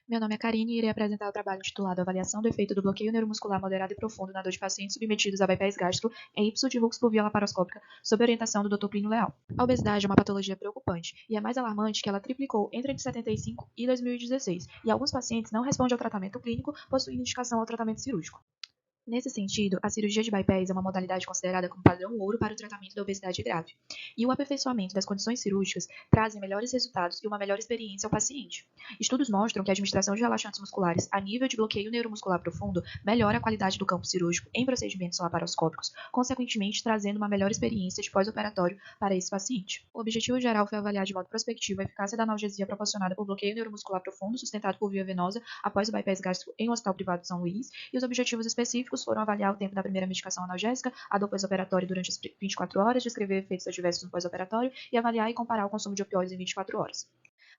Meu nome é Karine e irei apresentar o trabalho intitulado Avaliação do efeito do bloqueio neuromuscular moderado e profundo na dor de pacientes submetidos a bypass gástrico em ipso de Hux por via laparoscópica, sob orientação do Dr. Plínio Leal. A obesidade é uma patologia preocupante e é mais alarmante que ela triplicou entre 75 e 2016, e alguns pacientes não respondem ao tratamento clínico, possuindo indicação ao tratamento cirúrgico. Nesse sentido, a cirurgia de bypass é uma modalidade considerada como padrão ouro para o tratamento da obesidade grave, e o aperfeiçoamento das condições cirúrgicas trazem melhores resultados e uma melhor experiência ao paciente. Estudos mostram que a administração de relaxantes musculares a nível de bloqueio neuromuscular profundo melhora a qualidade do campo cirúrgico em procedimentos laparoscópicos, consequentemente trazendo uma melhor experiência de pós-operatório para esse paciente. O objetivo geral foi avaliar de modo prospectivo a eficácia da analgesia proporcionada por bloqueio neuromuscular profundo sustentado por via venosa após o bypass gástrico em um hospital privado de São Luís, e os objetivos específicos foram avaliar o tempo da primeira medicação analgésica, a dor pós-operatória durante as 24 horas, descrever efeitos adversos no pós-operatório e avaliar e comparar o consumo de opioides em 24 horas.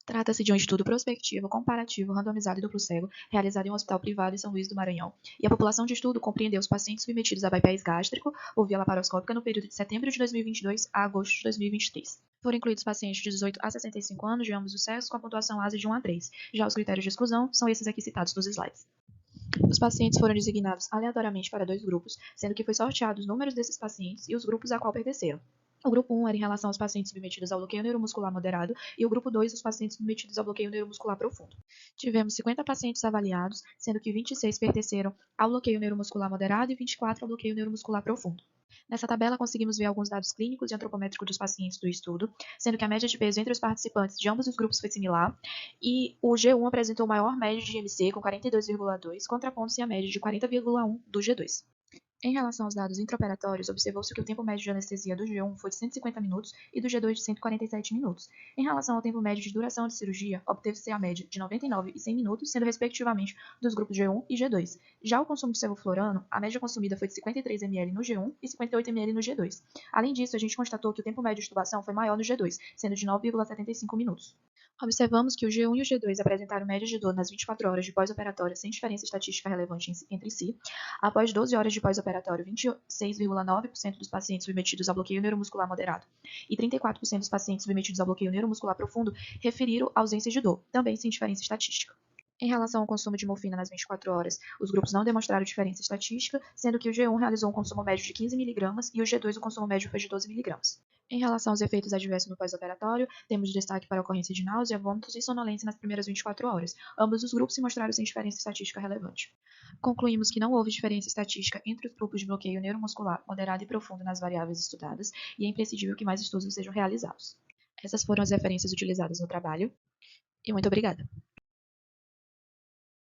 Trata-se de um estudo prospectivo, comparativo, randomizado e duplo cego, realizado em um hospital privado em São Luís do Maranhão, e a população de estudo compreendeu os pacientes submetidos a bypass gástrico ou via laparoscópica no período de setembro de 2022 a agosto de 2023. Foram incluídos pacientes de 18 a 65 anos de ambos os sexos com a pontuação ASA de 1 a 3. Já os critérios de exclusão são esses aqui citados nos slides. Os pacientes foram designados aleatoriamente para 2 grupos, sendo que foi sorteado os números desses pacientes e os grupos a qual pertenceram. O grupo 1 era em relação aos pacientes submetidos ao bloqueio neuromuscular moderado e o grupo 2 os pacientes submetidos ao bloqueio neuromuscular profundo. Tivemos 50 pacientes avaliados, sendo que 26 pertenceram ao bloqueio neuromuscular moderado e 24 ao bloqueio neuromuscular profundo. Nessa tabela conseguimos ver alguns dados clínicos e antropométricos dos pacientes do estudo, sendo que a média de peso entre os participantes de ambos os grupos foi similar, e o G1 apresentou maior média de IMC com 42,2, contrapondo-se à média de 40,1 do G2. Em relação aos dados intraoperatórios, observou-se que o tempo médio de anestesia do G1 foi de 150 minutos e do G2 de 147 minutos. Em relação ao tempo médio de duração de cirurgia, obteve-se a média de 99 e 100 minutos, sendo respectivamente dos grupos G1 e G2. Já o consumo de sevoflurano, a média consumida foi de 53 ml no G1 e 58 ml no G2. Além disso, a gente constatou que o tempo médio de tubação foi maior no G2, sendo de 9,75 minutos. Observamos que o G1 e o G2 apresentaram médias de dor nas 24 horas de pós-operatória sem diferença estatística relevante entre si. Após 12 horas de pós-operatório, 26,9% dos pacientes submetidos ao bloqueio neuromuscular moderado e 34% dos pacientes submetidos ao bloqueio neuromuscular profundo referiram ausência de dor, também sem diferença estatística. Em relação ao consumo de morfina nas 24 horas, os grupos não demonstraram diferença estatística, sendo que o G1 realizou um consumo médio de 15 mg e o G2 o consumo médio foi de 12 mg. Em relação aos efeitos adversos no pós-operatório, temos destaque para a ocorrência de náusea, vômitos e sonolência nas primeiras 24 horas. Ambos os grupos se mostraram sem diferença estatística relevante. Concluímos que não houve diferença estatística entre os grupos de bloqueio neuromuscular moderado e profundo nas variáveis estudadas, e é imprescindível que mais estudos sejam realizados. Essas foram as referências utilizadas no trabalho, e muito obrigada.